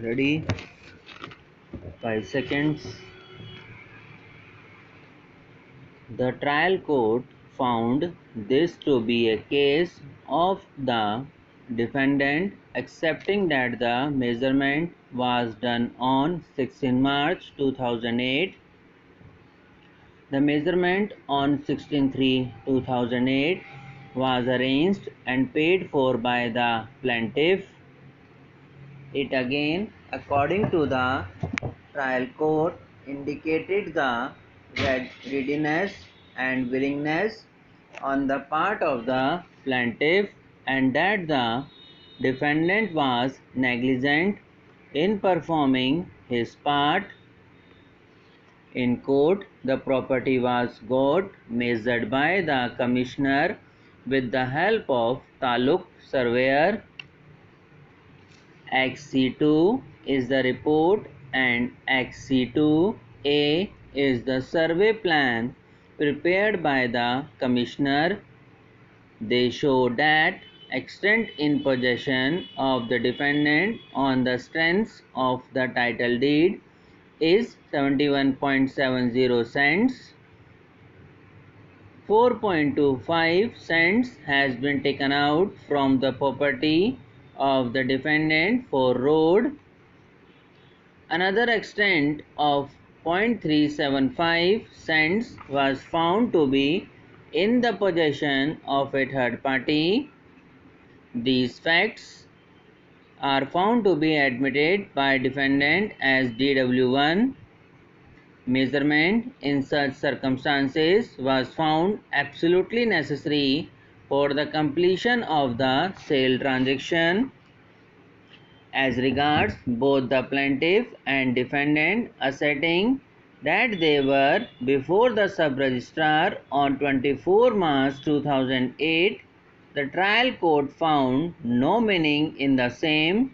Ready? 5 seconds. The trial court found this to be a case of the defendant accepting that the measurement was done on 16 March 2008. The measurement on 16/3/2008 was arranged and paid for by the plaintiff. It again, according to the trial court, indicated the readiness and willingness on the part of the plaintiff and that the defendant was negligent in performing his part. In court, the property was got measured by the commissioner with the help of Taluk surveyor. XC2 is the report and XC2A is the survey plan prepared by the commissioner. They show that extent in possession of the defendant on the strength of the title deed is 71.70 cents. 4.25 cents has been taken out from the property of the defendant for road. Another extent of 0.375 cents was found to be in the possession of a third party. These facts are found to be admitted by defendant as DW1. Measurement in such circumstances was found absolutely necessary for the completion of the sale transaction. As regards both the plaintiff and defendant asserting that they were before the sub-registrar on 24 March 2008, the trial court found no meaning in the same.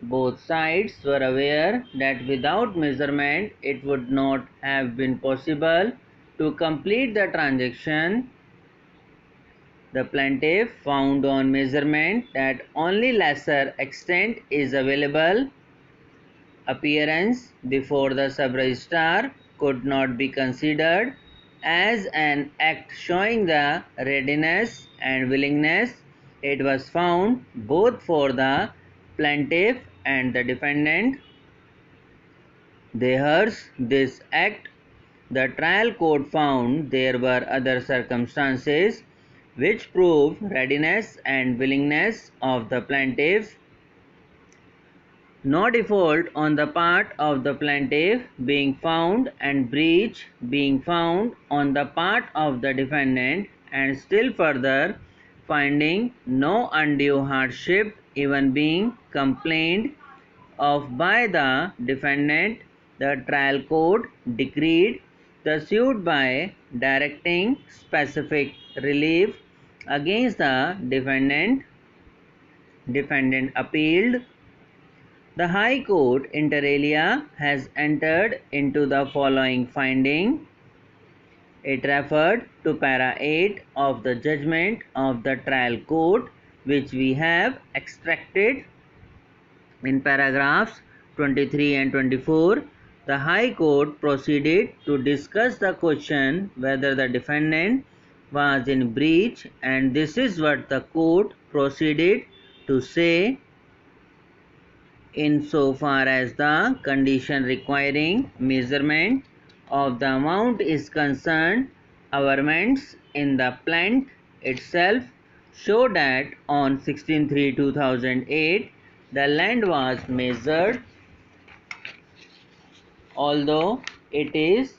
Both sides were aware that without measurement it would not have been possible to complete the transaction. The plaintiff found on measurement that only lesser extent is available. Appearance before the sub-registrar could not be considered as an act showing the readiness and willingness. It was found both for the plaintiff and the defendant. Thus, this act, the trial court found there were other circumstances which proved readiness and willingness of the plaintiff. No default on the part of the plaintiff being found and breach being found on the part of the defendant, and still further finding no undue hardship even being complained of by the defendant, the trial court decreed the suit by directing specific relief against the defendant. Defendant appealed. The High Court inter alia has entered into the following finding. It referred to para 8 of the judgment of the trial court, which we have extracted. In paragraphs 23 and 24, the High Court proceeded to discuss the question whether the defendant was in breach, and this is what the court proceeded to say. Insofar as the condition requiring measurement of the amount is concerned, averments in the plant itself show that on 16/3/2008 the land was measured. Although it is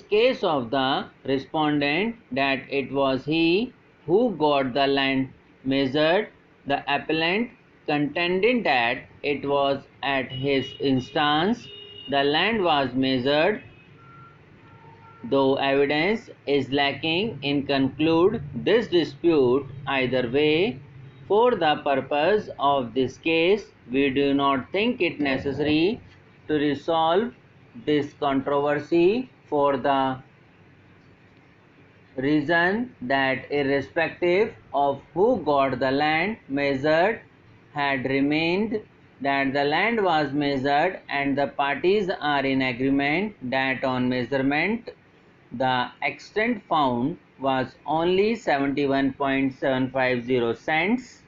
case of the respondent that it was he who got the land measured, the appellant contending that it was at his instance the land was measured. Though evidence is lacking in conclude this dispute either way, for the purpose of this case, we do not think it necessary to resolve this controversy for the reason that irrespective of who got the land measured had remained that the land was measured and the parties are in agreement that on measurement the extent found was only 71.750 cents.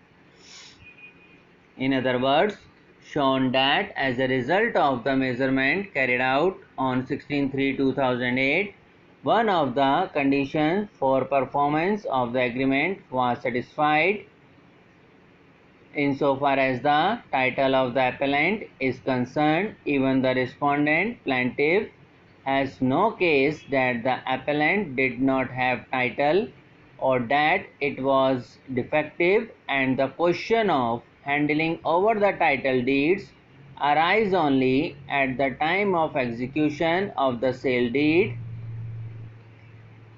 In other words, shown that as a result of the measurement carried out on 16/3/2008, one of the conditions for performance of the agreement was satisfied. Insofar as the title of the appellant is concerned, even the respondent plaintiff has no case that the appellant did not have title or that it was defective, and the question of handling over the title deeds arise only at the time of execution of the sale deed.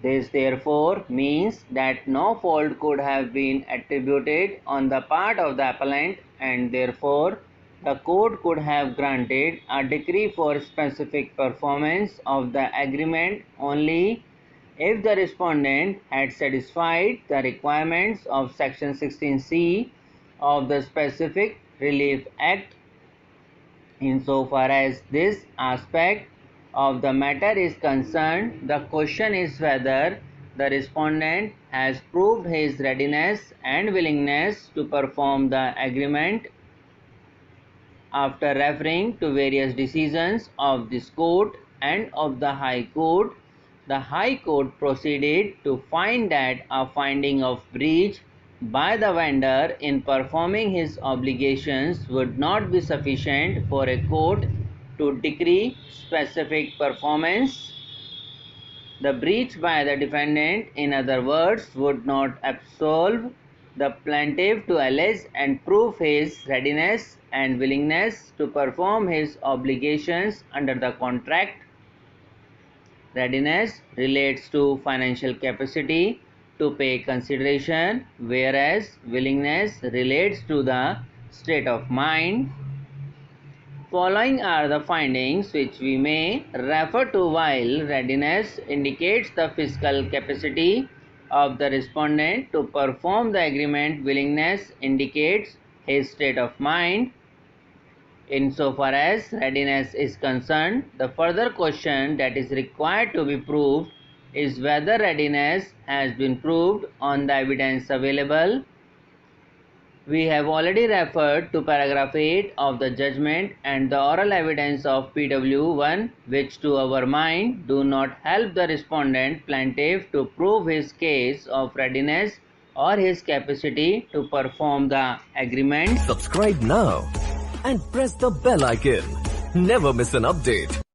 This therefore means that no fault could have been attributed on the part of the appellant, and therefore the court could have granted a decree for specific performance of the agreement only if the respondent had satisfied the requirements of Section 16C of the Specific Relief Act. Insofar as this aspect of the matter is concerned, the question is whether the respondent has proved his readiness and willingness to perform the agreement. After referring to various decisions of this court and of the High Court, the High Court proceeded to find that a finding of breach by the vendor in performing his obligations would not be sufficient for a court to decree specific performance. The breach by the defendant, in other words, would not absolve the plaintiff to allege and prove his readiness and willingness to perform his obligations under the contract. Readiness relates to financial capacity to pay consideration, whereas willingness relates to the state of mind. Following are the findings which we may refer to. While readiness indicates the physical capacity of the respondent to perform the agreement, willingness indicates his state of mind. Insofar as readiness is concerned, the further question that is required to be proved is whether readiness has been proved on the evidence available. We have already referred to paragraph 8 of the judgment and the oral evidence of PW1, which to our mind do not help the respondent plaintiff to prove his case of readiness or his capacity to perform the agreement. Subscribe now and press the bell icon. Never miss an update.